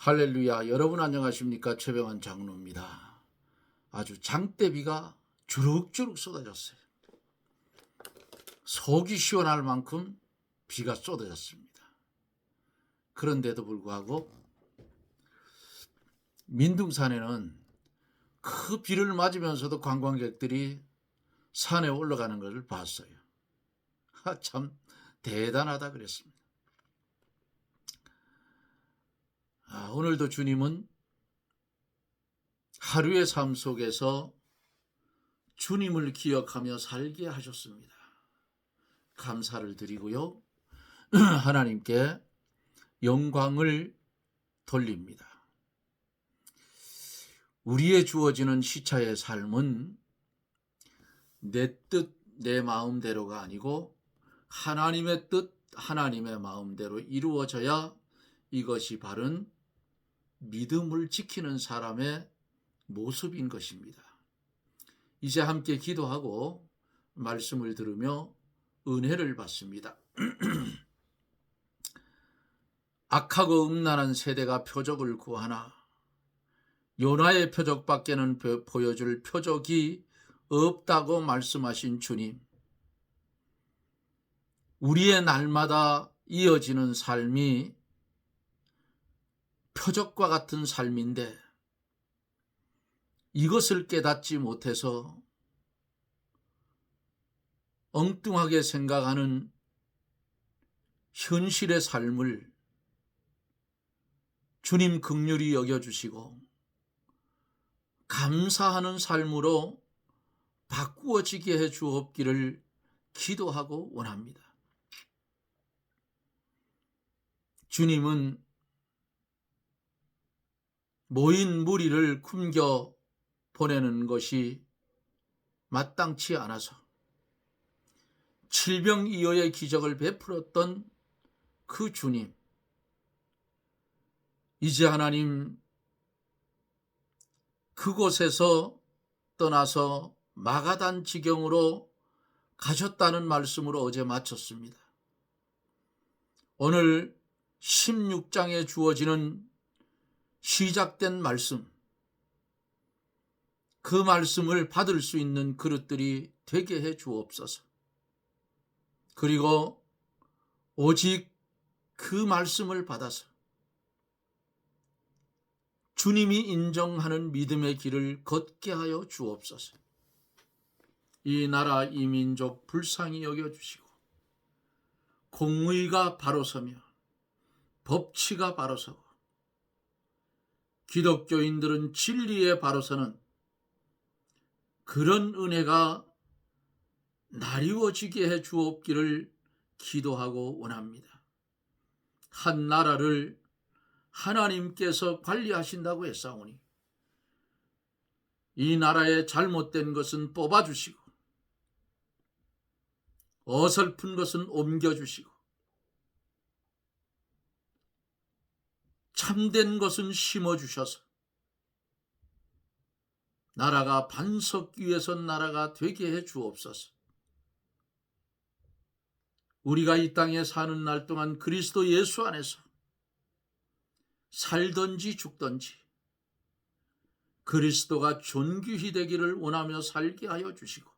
할렐루야. 여러분 안녕하십니까? 최병환 장로입니다. 아주 장대비가 주룩주룩 쏟아졌어요. 속이 시원할 만큼 비가 쏟아졌습니다. 그런데도 불구하고 민둥산에는 그 비를 맞으면서도 관광객들이 산에 올라가는 것을 봤어요. 참 대단하다 그랬습니다. 오늘도 주님은 하루의 삶 속에서 주님을 기억하며 살게 하셨습니다. 감사를 드리고요. 하나님께 영광을 돌립니다. 우리의 주어지는 시차의 삶은 내 뜻, 내 마음대로가 아니고 하나님의 뜻, 하나님의 마음대로 이루어져야 이것이 바른 믿음을 지키는 사람의 모습인 것입니다. 이제 함께 기도하고 말씀을 들으며 은혜를 받습니다. 악하고 음란한 세대가 표적을 구하나 요나의 표적밖에는 보여줄 표적이 없다고 말씀하신 주님, 우리의 날마다 이어지는 삶이 표적과 같은 삶인데 이것을 깨닫지 못해서 엉뚱하게 생각하는 현실의 삶을 주님 긍휼히 여겨주시고 감사하는 삶으로 바꾸어지게 해 주옵기를 기도하고 원합니다. 주님은 모인 무리를 숨겨 보내는 것이 마땅치 않아서 칠병이어의 기적을 베풀었던 그 주님, 이제 하나님 그곳에서 떠나서 마가단 지경으로 가셨다는 말씀으로 어제 마쳤습니다. 오늘 16장에 주어지는 시작된 말씀, 그 말씀을 받을 수 있는 그릇들이 되게 해 주옵소서. 그리고 오직 그 말씀을 받아서 주님이 인정하는 믿음의 길을 걷게 하여 주옵소서. 이 나라 이 민족 불쌍히 여겨주시고 공의가 바로 서며 법치가 바로 서고 기독교인들은 진리에 바로 서는 그런 은혜가 나리워지게 해 주옵기를 기도하고 원합니다. 한 나라를 하나님께서 관리하신다고 했사오니 이 나라의 잘못된 것은 뽑아주시고 어설픈 것은 옮겨주시고 참된 것은 심어주셔서 나라가 반석 위에 선 나라가 되게 해 주옵소서. 우리가 이 땅에 사는 날 동안 그리스도 예수 안에서 살든지 죽든지 그리스도가 존귀히 되기를 원하며 살게 하여 주시고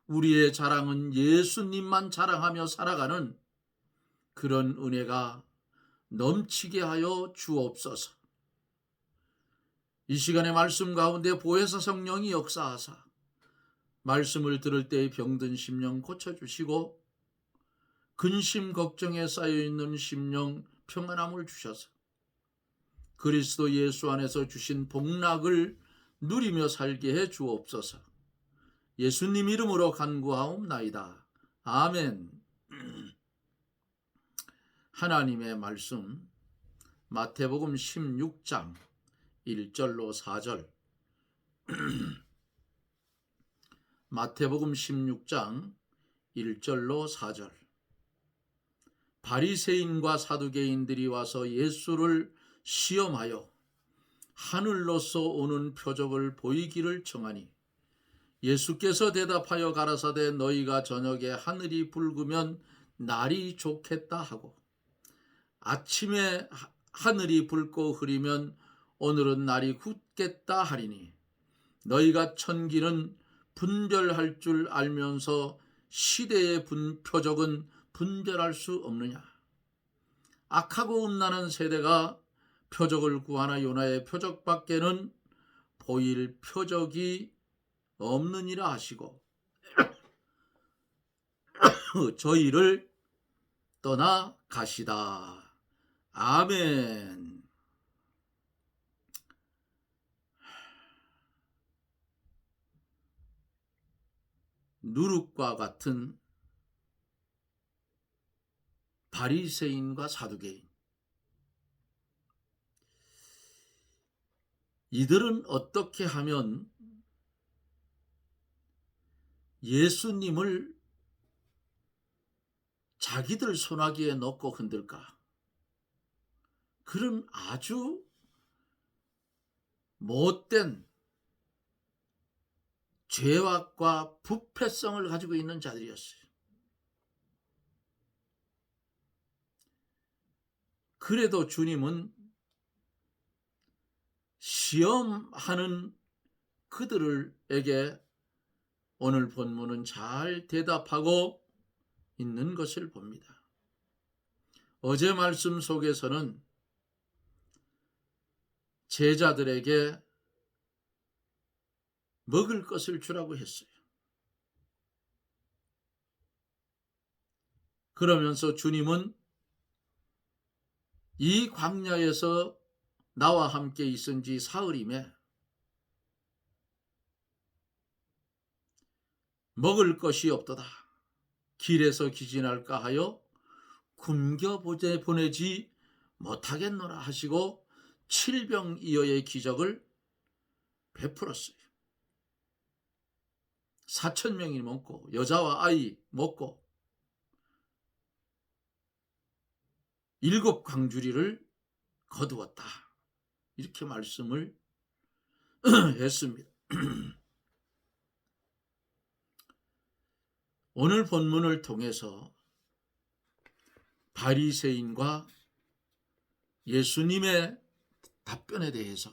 우리의 자랑은 예수님만 자랑하며 살아가는 그런 은혜가 넘치게 하여 주옵소서. 이 시간의 말씀 가운데 보혜사 성령이 역사하사 말씀을 들을 때의 병든 심령 고쳐주시고 근심 걱정에 쌓여있는 심령 평안함을 주셔서 그리스도 예수 안에서 주신 복락을 누리며 살게 해 주옵소서. 예수님 이름으로 간구하옵나이다. 아멘. 하나님의 말씀 마태복음 16장 1절로 4절 마태복음 16장 1절로 4절 바리새인과 사두개인들이 와서 예수를 시험하여 하늘로서 오는 표적을 보이기를 청하니 예수께서 대답하여 가라사대 너희가 저녁에 하늘이 붉으면 날이 좋겠다 하고 하늘이 붉고 흐리면 오늘은 날이 굳겠다 하리니 너희가 천기는 분별할 줄 알면서 시대의 표적은 분별할 수 없느냐. 악하고 음란한 세대가 표적을 구하나 요나의 표적밖에는 보일 표적이 없느니라 하시고 저희를 떠나 가시다. 아멘. 누룩과 같은 바리새인과 사두개인, 이들은 어떻게 하면 예수님을 자기들 손아귀에 넣고 흔들까? 그런 아주 못된 죄악과 부패성을 가지고 있는 자들이었어요. 그래도 주님은 시험하는 그들에게 오늘 본문은 잘 대답하고 있는 것을 봅니다. 어제 말씀 속에서는 제자들에게 먹을 것을 주라고 했어요. 그러면서 주님은 이 광야에서 나와 함께 있은 지 사흘임에 먹을 것이 없도다. 길에서 기진할까 하여 굶겨 보내지 못하겠노라 하시고 7병이어의 기적을 베풀었어요. 4,000명이 먹고 여자와 아이 먹고 7 광주리를 거두었다. 이렇게 말씀을 했습니다. 오늘 본문을 통해서 바리새인과 예수님의 답변에 대해서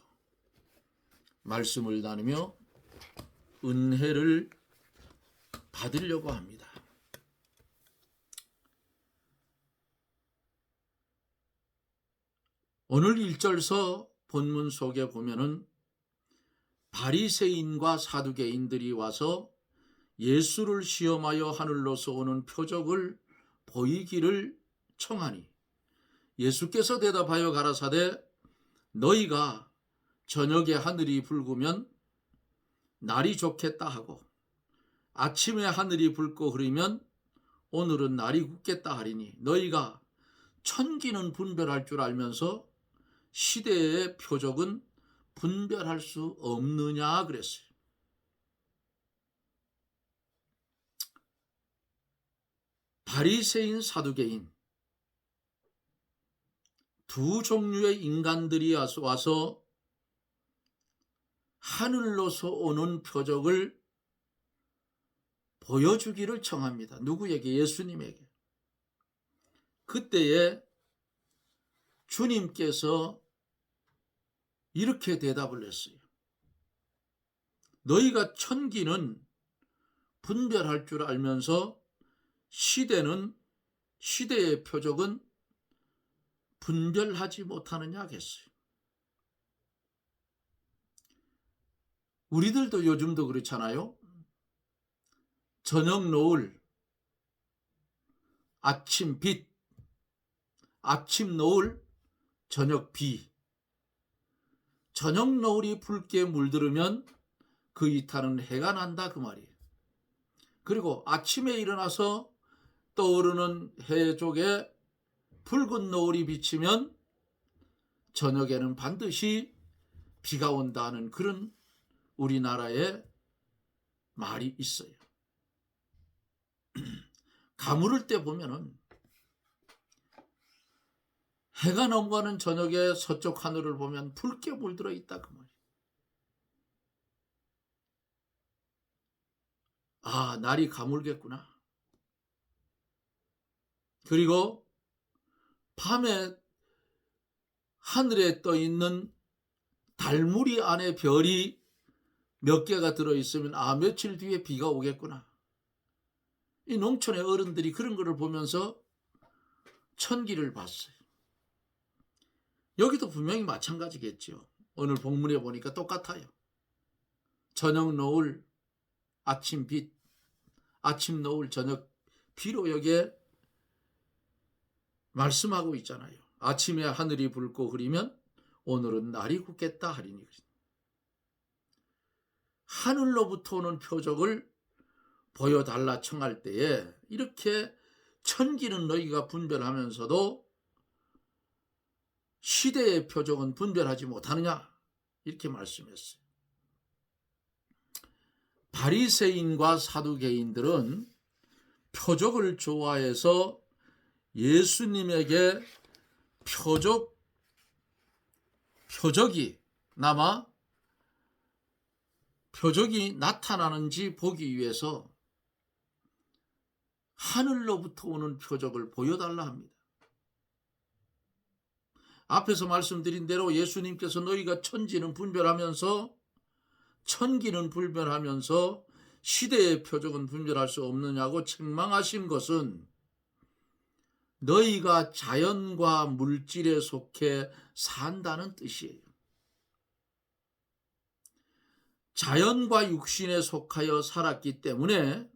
말씀을 나누며 은혜를 받으려고 합니다. 오늘 1절서 본문 속에 보면은 바리새인과 사두개인들이 와서 예수를 시험하여 하늘로서 오는 표적을 보이기를 청하니 예수께서 대답하여 가라사대 너희가 저녁에 하늘이 붉으면 날이 좋겠다 하고 아침에 하늘이 붉고 흐리면 오늘은 날이 굳겠다 하리니 너희가 천기는 분별할 줄 알면서 시대의 표적은 분별할 수 없느냐 그랬어요. 바리새인, 사두개인 두 종류의 인간들이 와서 하늘로서 오는 표적을 보여주기를 청합니다. 누구에게? 예수님에게. 그때에 주님께서 이렇게 대답을 했어요. 너희가 천기는 분별할 줄 알면서 시대의 표적은 분별하지 못하느냐 하겠어요. 우리들도 요즘도 그렇잖아요. 저녁 노을, 아침 빛, 아침 노을, 저녁 비. 저녁 노을이 붉게 물들으면 그 이탈은 해가 난다 그 말이에요. 그리고 아침에 일어나서 떠오르는 해 쪽에 붉은 노을이 비치면 저녁에는 반드시 비가 온다는 그런 우리나라의 말이 있어요. 가물을 때 보면은 해가 넘어가는 저녁에 서쪽 하늘을 보면 붉게 물들어 있다 그 말이에요. 아, 날이 가물겠구나. 그리고 밤에 하늘에 떠 있는 달무리 안에 별이 몇 개가 들어있으면 며칠 뒤에 비가 오겠구나. 이 농촌의 어른들이 그런 거를 보면서 천기를 봤어요. 여기도 분명히 마찬가지겠죠. 오늘 본문에 보니까 똑같아요. 저녁 노을 아침 빛, 아침 노을 저녁 비로 여기에 말씀하고 있잖아요. 아침에 하늘이 붉고 흐리면 오늘은 날이 굳겠다 하리니. 하늘로부터 오는 표적을 보여달라 청할 때에 이렇게 천기는 너희가 분별하면서도 시대의 표적은 분별하지 못하느냐, 이렇게 말씀했어요. 바리새인과 사두개인들은 표적을 좋아해서 예수님에게 표적이 나타나는지 보기 위해서 하늘로부터 오는 표적을 보여달라 합니다. 앞에서 말씀드린 대로 예수님께서 너희가 천기는 분별하면서 시대의 표적은 분별할 수 없느냐고 책망하신 것은 너희가 자연과 물질에 속해 산다는 뜻이에요. 자연과 육신에 속하여 살았기 때문에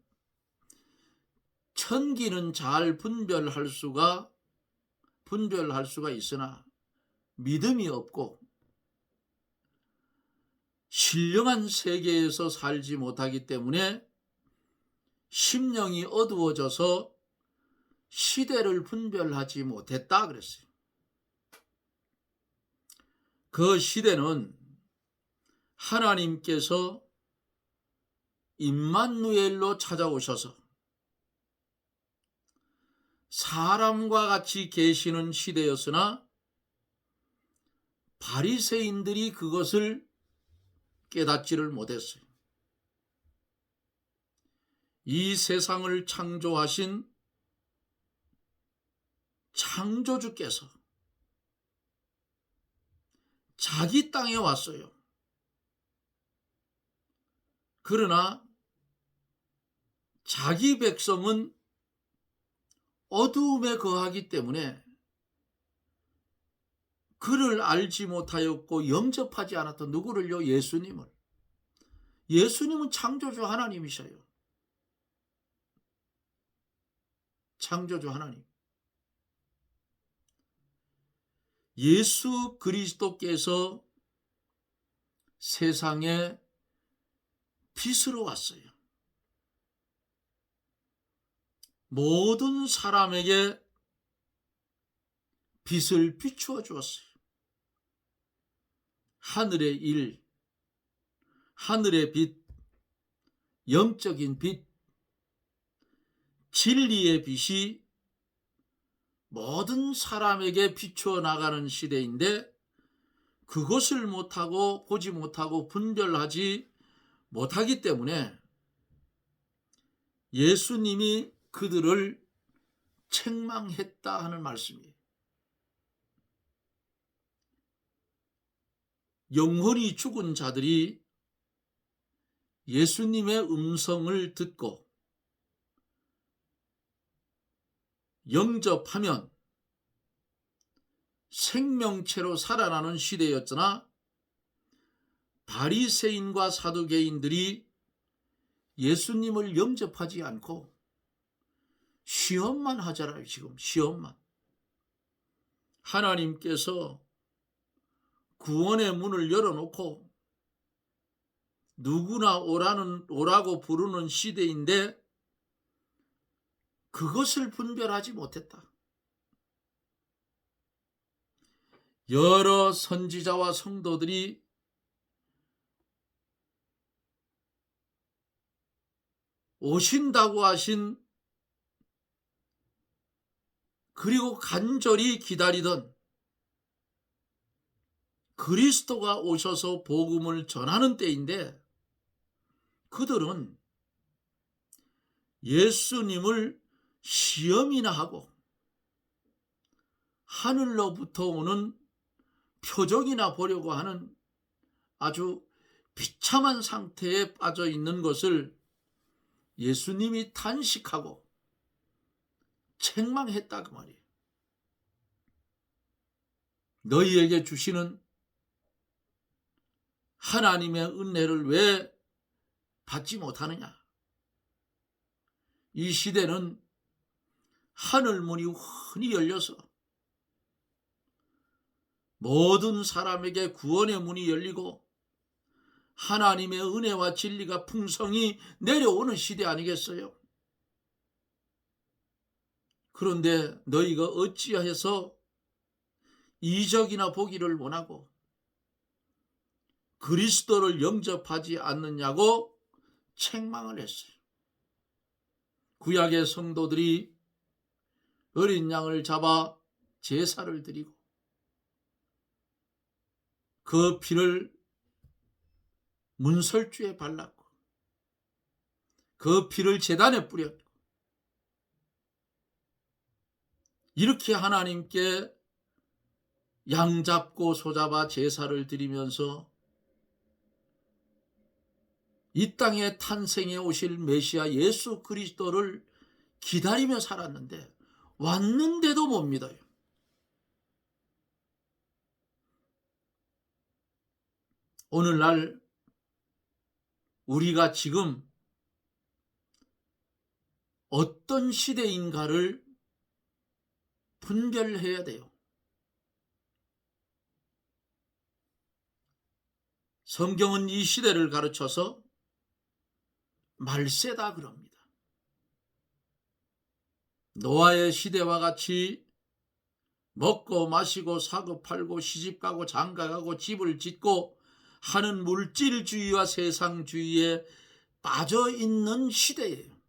천기는 잘 분별할 수가 있으나 믿음이 없고 신령한 세계에서 살지 못하기 때문에 심령이 어두워져서 시대를 분별하지 못했다 그랬어요. 그 시대는 하나님께서 임마누엘로 찾아오셔서 사람과 같이 계시는 시대였으나 바리새인들이 그것을 깨닫지를 못했어요. 이 세상을 창조하신 창조주께서 자기 땅에 왔어요. 그러나 자기 백성은 어두움에 거하기 때문에 그를 알지 못하였고 영접하지 않았던 누구를요? 예수님은 창조주 하나님이셔요. 창조주 하나님. 예수 그리스도께서 세상에 빛으로 왔어요. 모든 사람에게 빛을 비추어 주었어요. 하늘의 일, 하늘의 빛, 영적인 빛, 진리의 빛이 모든 사람에게 비추어 나가는 시대인데 그것을 못하고 보지 못하고 분별하지 못하기 때문에 예수님이 그들을 책망했다 하는 말씀이에요. 영혼이 죽은 자들이 예수님의 음성을 듣고 영접하면 생명체로 살아나는 시대였으나 바리새인과 사두개인들이 예수님을 영접하지 않고 시험만 하잖아요. 지금 시험만. 하나님께서 구원의 문을 열어놓고 누구나 오라고 부르는 시대인데 그것을 분별하지 못했다. 여러 선지자와 성도들이 오신다고 하신 그리고 간절히 기다리던 그리스도가 오셔서 복음을 전하는 때인데 그들은 예수님을 시험이나 하고 하늘로부터 오는 표정이나 보려고 하는 아주 비참한 상태에 빠져 있는 것을 예수님이 탄식하고 책망했다 그 말이에요. 너희에게 주시는 하나님의 은혜를 왜 받지 못하느냐? 이 시대는 하늘 문이 흔히 열려서 모든 사람에게 구원의 문이 열리고 하나님의 은혜와 진리가 풍성히 내려오는 시대 아니겠어요? 그런데 너희가 어찌해서 이적이나 보기를 원하고 그리스도를 영접하지 않느냐고 책망을 했어요. 구약의 성도들이 어린 양을 잡아 제사를 드리고 그 피를 문설주에 발랐고 그 피를 제단에 뿌렸고 이렇게 하나님께 양 잡고 소 잡아 제사를 드리면서 이 땅에 탄생해 오실 메시아 예수 그리스도를 기다리며 살았는데 왔는데도 못 믿어요. 오늘날 우리가 지금 어떤 시대인가를 분별해야 돼요. 성경은 이 시대를 가르쳐서 말세다 그럽니다. 노아의 시대와 같이 먹고 마시고 사고 팔고 시집가고 장가가고 집을 짓고 하는 물질주의와 세상주의에 빠져있는 시대예요.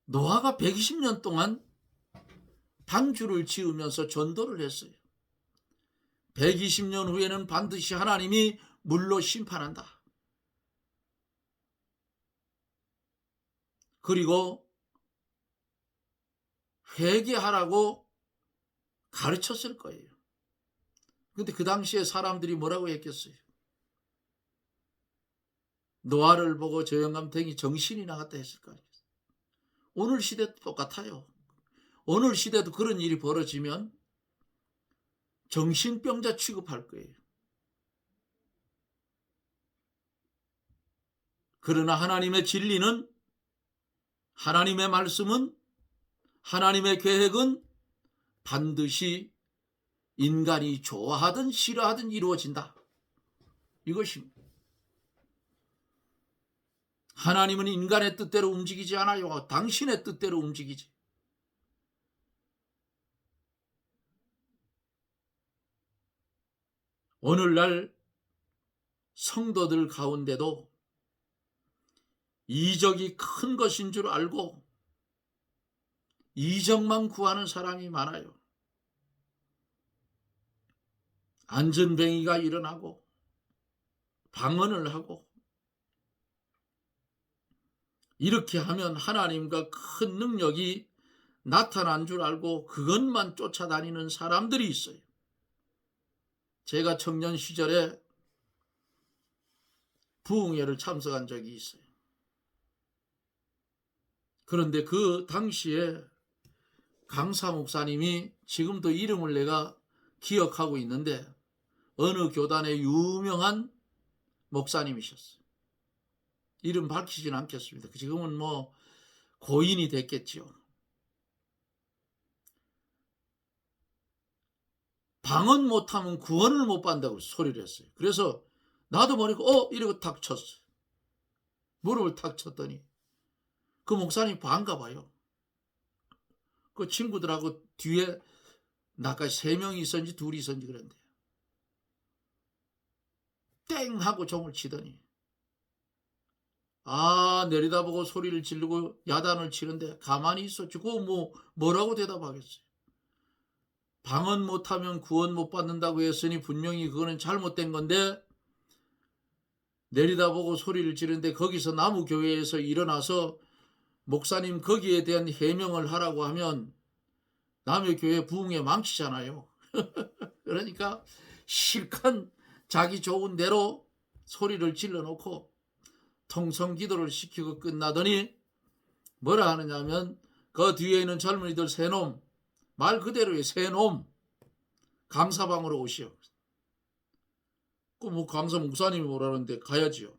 노아가 120년 동안 방주를 지으면서 전도를 했어요. 120년 후에는 반드시 하나님이 물로 심판한다. 그리고 회개하라고 가르쳤을 거예요. 근데 그 당시에 사람들이 뭐라고 했겠어요? 노아를 보고 저 영감탱이 정신이 나갔다 했을 거 아니에요. 오늘 시대도 똑같아요. 오늘 시대도 그런 일이 벌어지면 정신병자 취급할 거예요. 그러나 하나님의 진리는, 하나님의 말씀은, 하나님의 계획은 반드시 인간이 좋아하든 싫어하든 이루어진다. 이것입니다. 하나님은 인간의 뜻대로 움직이지 않아요. 당신의 뜻대로 움직이지. 오늘날 성도들 가운데도 이적이 큰 것인 줄 알고 이적만 구하는 사람이 많아요. 안전뱅이가 일어나고 방언을 하고 이렇게 하면 하나님과 큰 능력이 나타난 줄 알고 그것만 쫓아다니는 사람들이 있어요. 제가 청년 시절에 부흥회를 참석한 적이 있어요. 그런데 그 당시에 강사 목사님이, 지금도 이름을 내가 기억하고 있는데 어느 교단의 유명한 목사님이셨어요. 이름 밝히지는 않겠습니다. 지금은 뭐 고인이 됐겠죠. 방언 못하면 구원을 못 받는다고 소리를 했어요. 그래서 나도 모르고 이러고 탁 쳤어요. 무릎을 탁 쳤더니 그 목사님 반가 봐요. 그 친구들하고 뒤에 나까지 3명이 있었는지 2이 있었는지 그랬는데 땡 하고 종을 치더니 내려다보고 소리를 지르고 야단을 치는데 가만히 있었지. 그거 뭐라고 대답하겠어요. 방언 못하면 구원 못 받는다고 했으니 분명히 그거는 잘못된 건데 내려다보고 소리를 지르는데 거기서 나무교회에서 일어나서 목사님 거기에 대한 해명을 하라고 하면 남의 교회 부흥에 망치잖아요. 그러니까 실컷 자기 좋은 대로 소리를 질러놓고 통성기도를 시키고 끝나더니 뭐라 하느냐면 그 뒤에 있는 젊은이들 새놈, 말 그대로의 새놈, 감사방으로 오시오. 뭐 감사 목사님이 뭐라는데 가야지요.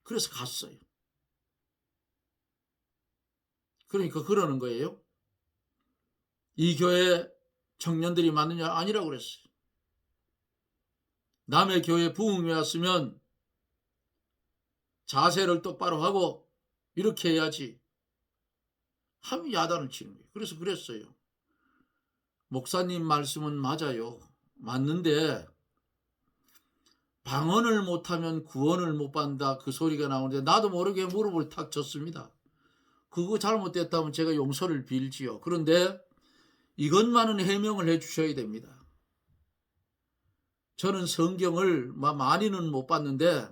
그래서 갔어요. 그러니까 그러는 거예요. 이 교회 청년들이 맞느냐? 아니라고 그랬어요. 남의 교회 부흥회 왔으면 자세를 똑바로 하고 이렇게 해야지 하면 야단을 치는 거예요. 그래서 그랬어요. 목사님 말씀은 맞아요. 맞는데 방언을 못하면 구원을 못 받는다 그 소리가 나오는데 나도 모르게 무릎을 탁 쳤습니다. 그거 잘못됐다면 제가 용서를 빌지요. 그런데 이것만은 해명을 해 주셔야 됩니다. 저는 성경을 많이는 못 봤는데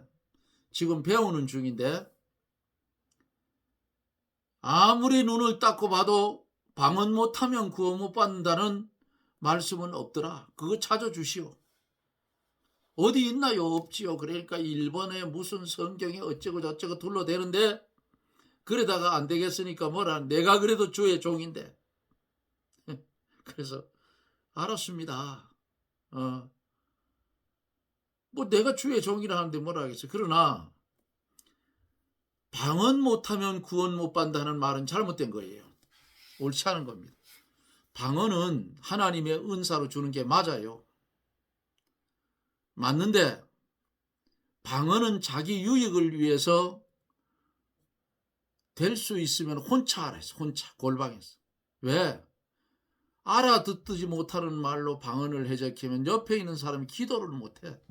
지금 배우는 중인데 아무리 눈을 닦고 봐도 방언 못하면 구원 못 받는다는 말씀은 없더라. 그거 찾아주시오. 어디 있나요? 없지요. 그러니까 일본에 무슨 성경에 어쩌고 저쩌고 둘러대는데 그러다가 안 되겠으니까 뭐라 내가 그래도 주의 종인데 그래서 알았습니다. 뭐 내가 주의 종이라 하는데 뭐라 하겠어요. 그러나 방언 못하면 구원 못 받는다는 말은 잘못된 거예요. 옳지 않은 겁니다. 방언은 하나님의 은사로 주는 게 맞아요. 맞는데 방언은 자기 유익을 위해서 될 수 있으면 혼자 하랬어. 혼자 골방에서. 왜? 알아듣지 못하는 말로 방언을 해적히면 옆에 있는 사람이 기도를 못해.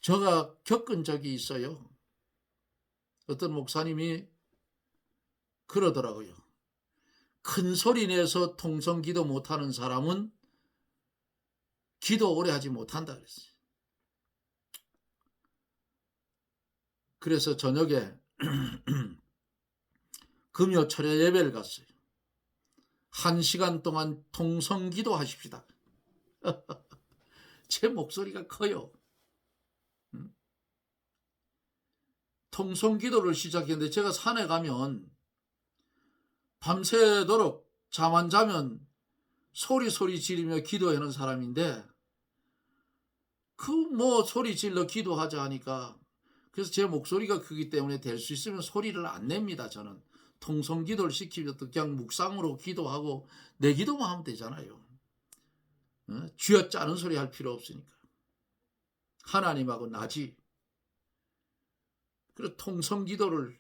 제가 겪은 적이 있어요. 어떤 목사님이 그러더라고요. 큰 소리 내서 통성기도 못하는 사람은 기도 오래 하지 못한다 그랬어요. 그래서 저녁에 금요철에 예배를 갔어요. 1시간 동안 통성기도 하십시다. 제 목소리가 커요. 통성기도를 시작했는데 제가 산에 가면 밤새도록 잠 안 자면 소리 지르며 기도하는 사람인데 그 뭐 소리 질러 기도하자 하니까 그래서 제 목소리가 크기 때문에 될 수 있으면 소리를 안 냅니다. 저는 통성기도를 시키면 그냥 묵상으로 기도하고 내 기도만 하면 되잖아요. 쥐어짜는 소리 할 필요 없으니까. 하나님하고 나지. 그래서 통성기도를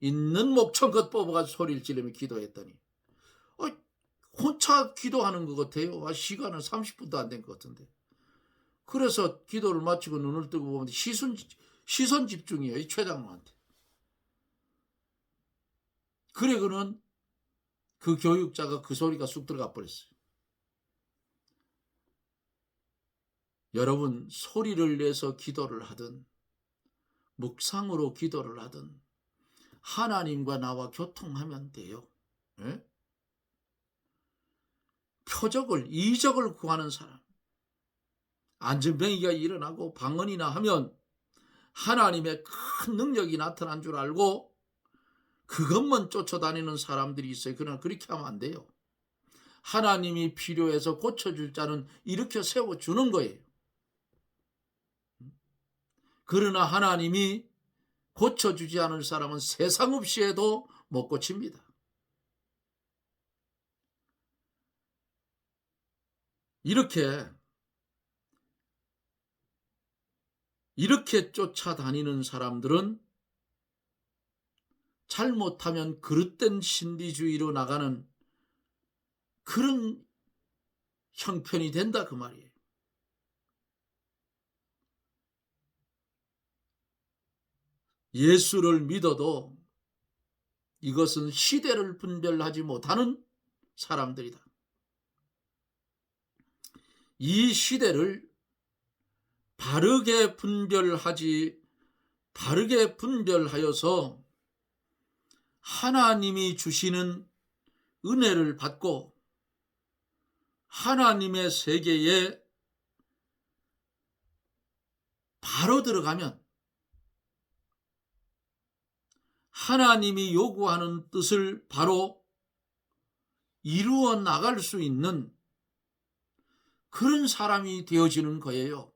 있는 목청껏 뽑아가지고 소리를 지르며 기도했더니 혼자 기도하는 것 같아요. 시간은 30분도 안 된 것 같은데. 그래서 기도를 마치고 눈을 뜨고 보면 시선 집중이에요. 이 최장로한테. 그래 그는 그 교육자가 그 소리가 쑥 들어가 버렸어요. 여러분 소리를 내서 기도를 하든 묵상으로 기도를 하든 하나님과 나와 교통하면 돼요. 네? 표적을 이적을 구하는 사람 안전병이가 일어나고 방언이나 하면 하나님의 큰 능력이 나타난 줄 알고 그것만 쫓아다니는 사람들이 있어요. 그러나 그렇게 하면 안 돼요. 하나님이 필요해서 고쳐줄 자는 일으켜 세워주는 거예요. 그러나 하나님이 고쳐주지 않을 사람은 세상 없이 해도 못 고칩니다. 이렇게 쫓아다니는 사람들은 잘못하면 그릇된 신비주의로 나가는 그런 형편이 된다 그 말이에요. 예수를 믿어도 이것은 시대를 분별하지 못하는 사람들이다. 이 시대를 바르게 분별하지 바르게 분별하여서 하나님이 주시는 은혜를 받고 하나님의 세계에 바로 들어가면 하나님이 요구하는 뜻을 바로 이루어 나갈 수 있는 그런 사람이 되어지는 거예요.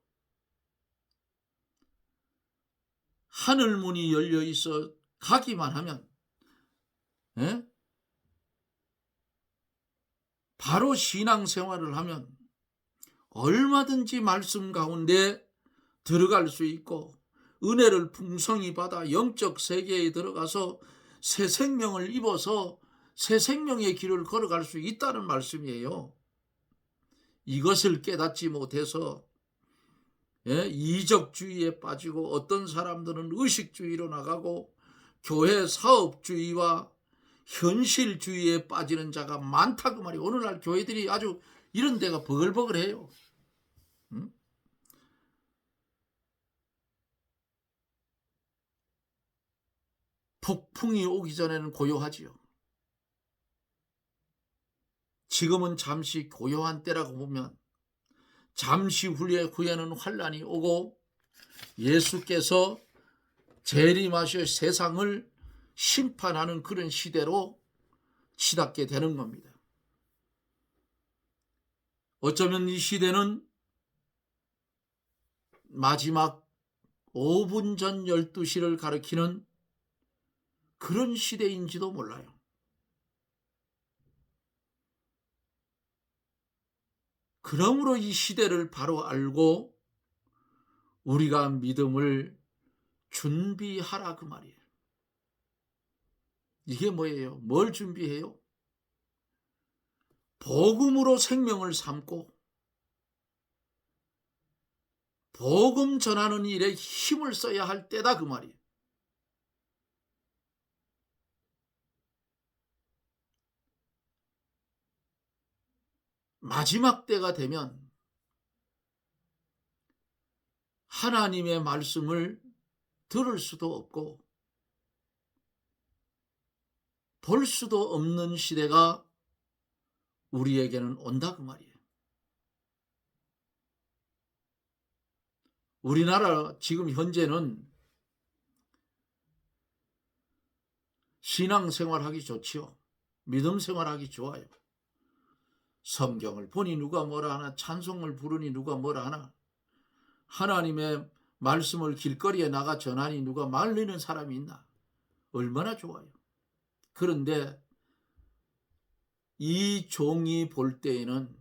하늘문이 열려 있어 가기만 하면 바로 신앙생활을 하면 얼마든지 말씀 가운데 들어갈 수 있고 은혜를 풍성히 받아 영적 세계에 들어가서 새 생명을 입어서 새 생명의 길을 걸어갈 수 있다는 말씀이에요. 이것을 깨닫지 못해서 이적주의에 빠지고 어떤 사람들은 의식주의로 나가고 교회 사업주의와 현실주의에 빠지는 자가 많다 그 말이에요. 오늘날 교회들이 아주 이런 데가 버글버글해요. 폭풍이 오기 전에는 고요하지요. 지금은 잠시 고요한 때라고 보면 잠시 후에는 환란이 오고 예수께서 재림하셔 세상을 심판하는 그런 시대로 치닫게 되는 겁니다. 어쩌면 이 시대는 마지막 5분 전 12시를 가리키는 그런 시대인지도 몰라요. 그러므로 이 시대를 바로 알고 우리가 믿음을 준비하라 그 말이에요. 이게 뭐예요? 뭘 준비해요? 복음으로 생명을 삼고 복음 전하는 일에 힘을 써야 할 때다 그 말이에요. 마지막 때가 되면 하나님의 말씀을 들을 수도 없고 볼 수도 없는 시대가 우리에게는 온다 그 말이에요. 우리나라 지금 현재는 신앙생활하기 좋지요. 믿음생활하기 좋아요. 성경을 보니 누가 뭐라 하나, 찬송을 부르니 누가 뭐라 하나, 하나님의 말씀을 길거리에 나가 전하니 누가 말리는 사람이 있나, 얼마나 좋아요. 그런데 이 종이 볼 때에는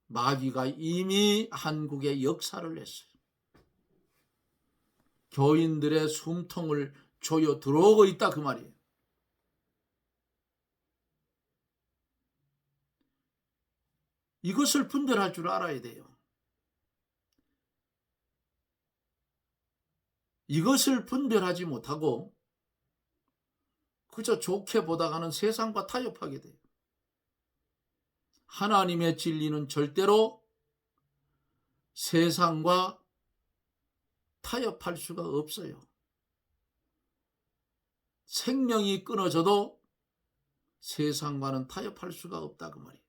마귀가 이미 한국에 역사를 했어요. 교인들의 숨통을 조여 들어오고 있다 그 말이에요. 이것을 분별할 줄 알아야 돼요. 이것을 분별하지 못하고 그저 좋게 보다가는 세상과 타협하게 돼요. 하나님의 진리는 절대로 세상과 타협할 수가 없어요. 생명이 끊어져도 세상과는 타협할 수가 없다 그 말이에요.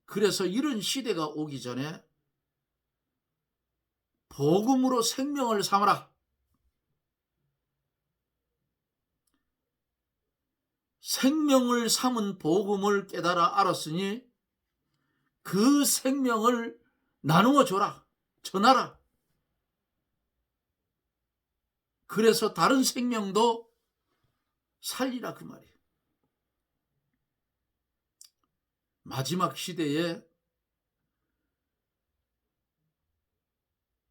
그래서 이런 시대가 오기 전에 복음으로 생명을 삼아라. 생명을 삼은 복음을 깨달아 알았으니 그 생명을 나누어 줘라. 전하라. 그래서 다른 생명도 살리라 그 말이에요. 마지막 시대에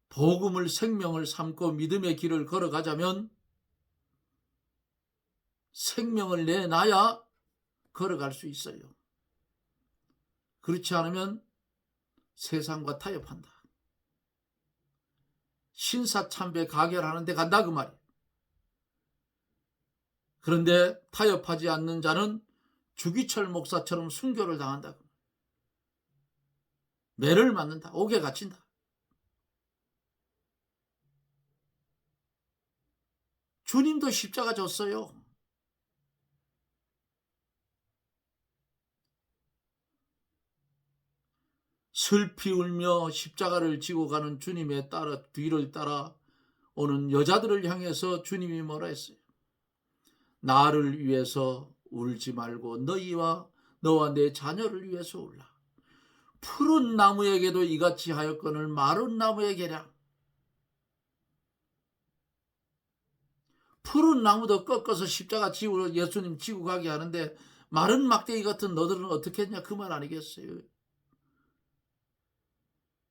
복음을 생명을 삼고 믿음의 길을 걸어가자면 생명을 내놔야 걸어갈 수 있어요. 그렇지 않으면 세상과 타협한다. 신사참배 가결하는 데 간다 그 말이에요. 그런데 타협하지 않는 자는 주기철 목사처럼 순교를 당한다. 매를 맞는다. 옥에 갇힌다. 주님도 십자가 졌어요. 슬피 울며 십자가를 지고 가는 주님의 뒤를 따라 오는 여자들을 향해서 주님이 뭐라 했어요? 나를 위해서 울지 말고 너와 내 자녀를 위해서 울라. 푸른 나무에게도 이같이 하였거늘 마른 나무에게랴. 푸른 나무도 꺾어서 십자가 지고 예수님 지고 가게 하는데 마른 막대기 같은 너들은 어떻게 했냐, 그 말 아니겠어요?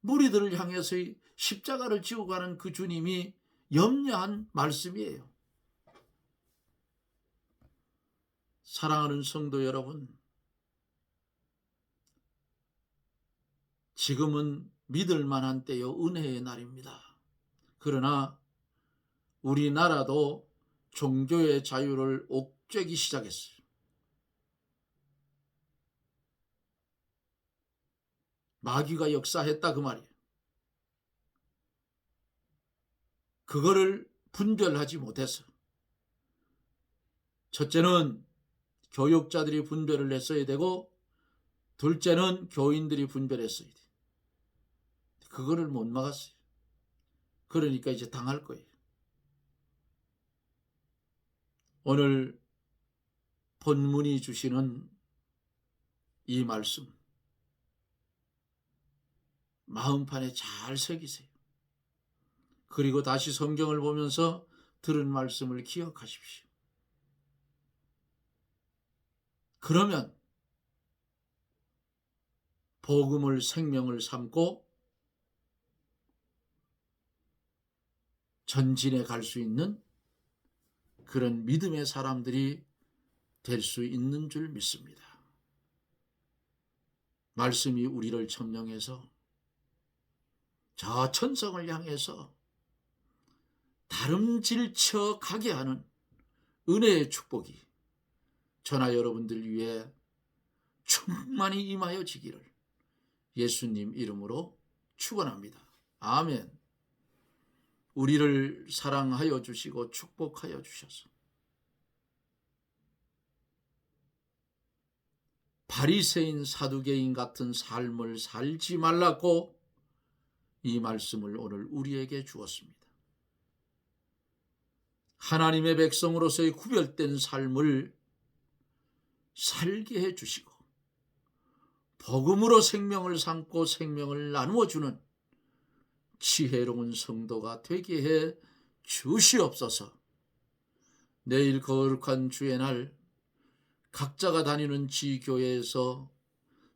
무리들을 향해서 십자가를 지고 가는 그 주님이 염려한 말씀이에요. 사랑하는 성도 여러분, 지금은 믿을 만한 때요, 은혜의 날입니다. 그러나 우리나라도 종교의 자유를 옥죄기 시작했어요. 마귀가 역사했다, 그 말이에요. 그거를 분별하지 못해서 첫째는 교육자들이 분별을 했어야 되고, 둘째는 교인들이 분별했어야 돼. 그거를 못 막았어요. 그러니까 이제 당할 거예요. 오늘 본문이 주시는 이 말씀, 마음판에 잘 새기세요. 그리고 다시 성경을 보면서 들은 말씀을 기억하십시오. 그러면 복음을 생명을 삼고 전진해 갈 수 있는 그런 믿음의 사람들이 될 수 있는 줄 믿습니다. 말씀이 우리를 점령해서 저 천성을 향해서 다름질쳐 가게 하는 은혜의 축복이 저나 여러분들 위해 충만히 임하여 지기를 예수님 이름으로 축원합니다. 아멘. 우리를 사랑하여 주시고 축복하여 주셔서 바리새인 사두개인 같은 삶을 살지 말라고 이 말씀을 오늘 우리에게 주었습니다. 하나님의 백성으로서의 구별된 삶을 살게 해주시고 복음으로 생명을 삼고 생명을 나누어 주는 지혜로운 성도가 되게 해 주시옵소서. 내일 거룩한 주의 날 각자가 다니는 지교회에서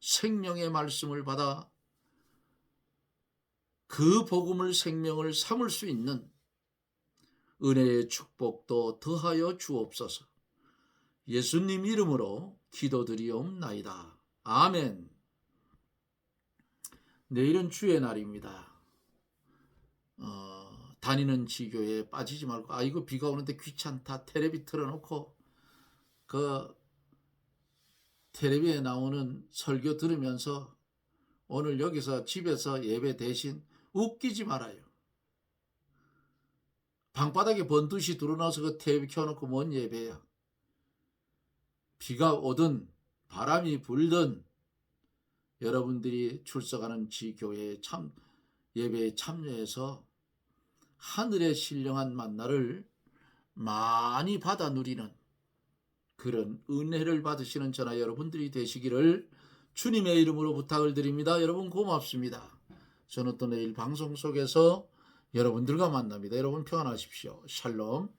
생명의 말씀을 받아 그 복음을 생명을 삼을 수 있는 은혜의 축복도 더하여 주옵소서. 예수님 이름으로 기도드리옵나이다. 아멘. 내일은 주의 날입니다. 다니는 지교에 빠지지 말고, 이거 비가 오는데 귀찮다, 텔레비 틀어놓고 그 텔레비에 나오는 설교 들으면서 오늘 여기서 집에서 예배 대신 웃기지 말아요. 방바닥에 번듯이 들어놔서 그 텔레비 켜놓고 뭔 예배야. 비가 오든 바람이 불든 여러분들이 출석하는 지교회에 예배에 참여해서 하늘의 신령한 만나를 많이 받아 누리는 그런 은혜를 받으시는 저나 여러분들이 되시기를 주님의 이름으로 부탁을 드립니다. 여러분 고맙습니다. 저는 또 내일 방송 속에서 여러분들과 만납니다. 여러분 평안하십시오. 샬롬.